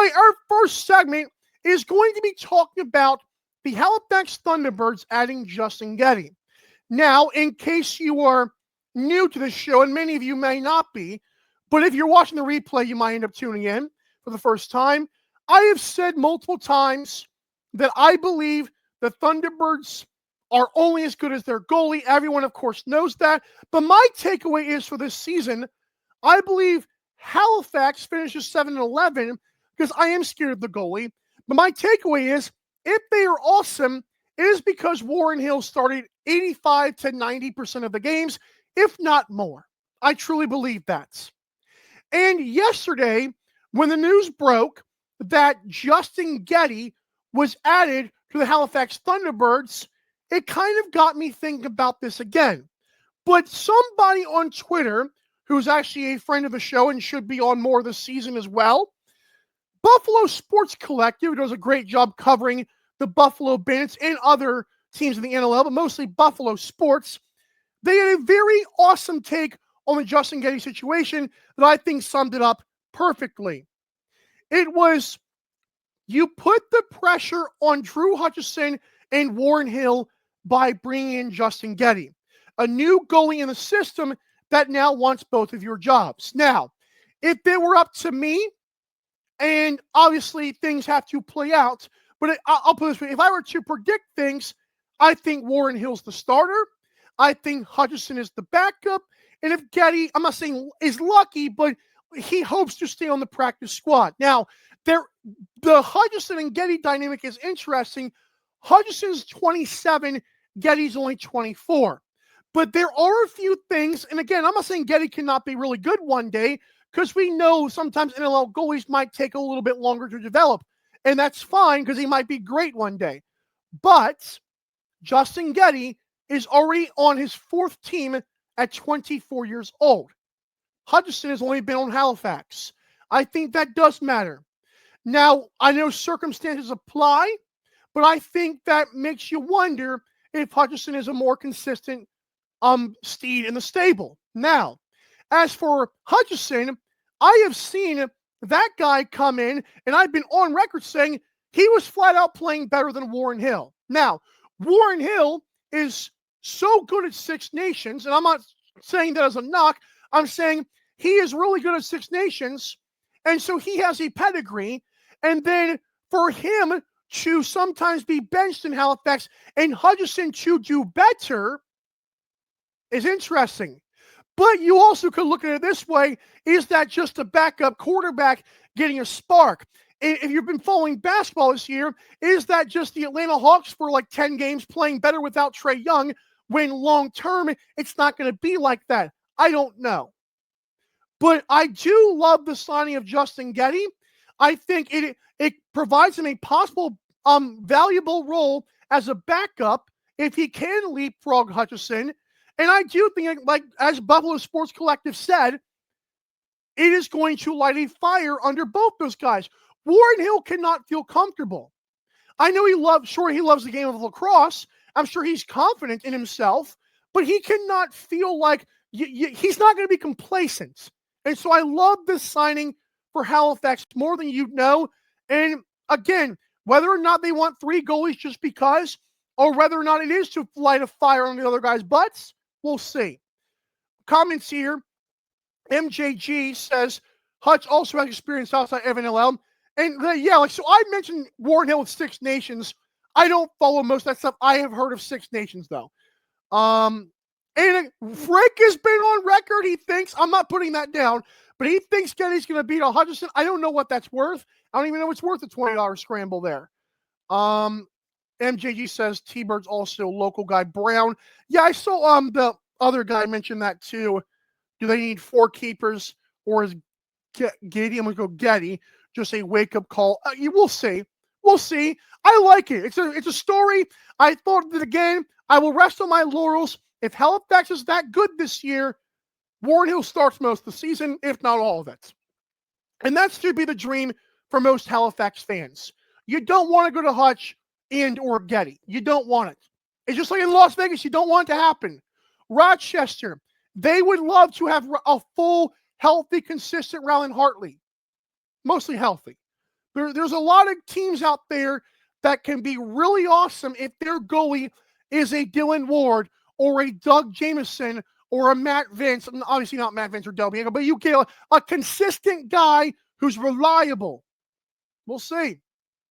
right, our first segment is going to be talking about the Halifax Thunderbirds adding Justin Geddie. Now, in case you are new to this show, and many of you may not be, but if you're watching the replay, you might end up tuning in for the first time. I have said multiple times that I believe the Thunderbirds are only as good as their goalie. Everyone, of course, knows that. But my takeaway is for this season, I believe Halifax finishes 7-11 because I am scared of the goalie. But my takeaway is, if they are awesome, it is because Warren Hill started 85 to 90% of the games, if not more. I truly believe that. And yesterday, when the news broke that Justin Geddie was added to the Halifax Thunderbirds, it kind of got me thinking about this again. But somebody on Twitter, who's actually a friend of the show and should be on more this season as well, Buffalo Sports Collective does a great job covering the Buffalo Bandits and other teams in the NLL, but mostly Buffalo sports. They had a very awesome take on the Justin Geddie situation that I think summed it up perfectly. It was, you put the pressure on Drew Hutchison and Warren Hill by bringing in Justin Geddie, a new goalie in the system that now wants both of your jobs. Now, if it were up to me, and obviously things have to play out, but I'll put it this way, if I were to predict things, I think Warren Hill's the starter. I think Hutchison is the backup. And if Geddie, I'm not saying is lucky, but he hopes to stay on the practice squad. Now, the Hutchison and Geddie dynamic is interesting. Hutchison's 27, Geddie's only 24. But there are a few things, and again, I'm not saying Geddie cannot be really good one day, because we know sometimes NLL goalies might take a little bit longer to develop. And that's fine, because he might be great one day. But Justin Geddie is already on his fourth team at 24 years old. Hutchison has only been on Halifax. I think that does matter. Now, I know circumstances apply, but I think that makes you wonder if Hutchison is a more consistent steed in the stable. Now, as for Hutchison, I have seen that guy come in, and I've been on record saying he was flat out playing better than Warren Hill. Now, Warren Hill is so good at Six Nations, and I'm not saying that as a knock. I'm saying he is really good at Six Nations, and so he has a pedigree. And then for him to sometimes be benched in Halifax and Hutchison to do better is interesting. But you also could look at it this way. Is that just a backup quarterback getting a spark? If you've been following basketball this year, is that just the Atlanta Hawks for like 10 games playing better without Trae Young, when long-term it's not going to be like that? I don't know. But I do love the signing of Justin Geddie. I think it provides him a possible valuable role as a backup if he can leapfrog Hutchison. And I do think, like as Buffalo Sports Collective said, it is going to light a fire under both those guys. Warren Hill cannot feel comfortable. I know he loves the game of lacrosse. I'm sure he's confident in himself, but he cannot feel like he's not going to be complacent. And so I love this signing for Halifax more than you know. And again, whether or not they want three goalies just because, or whether or not it is to light a fire on the other guys' butts, we'll see. Comments here. MJG says, Hutch also has experience outside FNLL. And so I mentioned Warren Hill with Six Nations. I don't follow most of that stuff. I have heard of Six Nations, though. And Frank has been on record. He thinks, I'm not putting that down, but he thinks Geddie's going to beat Hutchison. I don't know what that's worth. I don't even know it's worth a $20 scramble there. MJG says T-Bird's also local guy. Brown. Yeah, I saw the other guy mention that too. Do they need four keepers, or is Geddie? I'm going to go Geddie. Just a wake-up call. We'll see. We'll see. I like it. It's a story. I thought that again. I will rest on my laurels. If Halifax is that good this year, Warren Hill starts most of the season, if not all of it. And that should be the dream for most Halifax fans. You don't want to go to Hutch and or Geddie. You don't want it. It's just like in Las Vegas. You don't want it to happen. Rochester, they would love to have a full, healthy, consistent Rowland Hartley. Mostly healthy. There's a lot of teams out there that can be really awesome if their goalie is a Dylan Ward or a Doug Jameson or a Matt Vince. Obviously not Matt Vince or Del Bianco, but you get a consistent guy who's reliable. We'll see.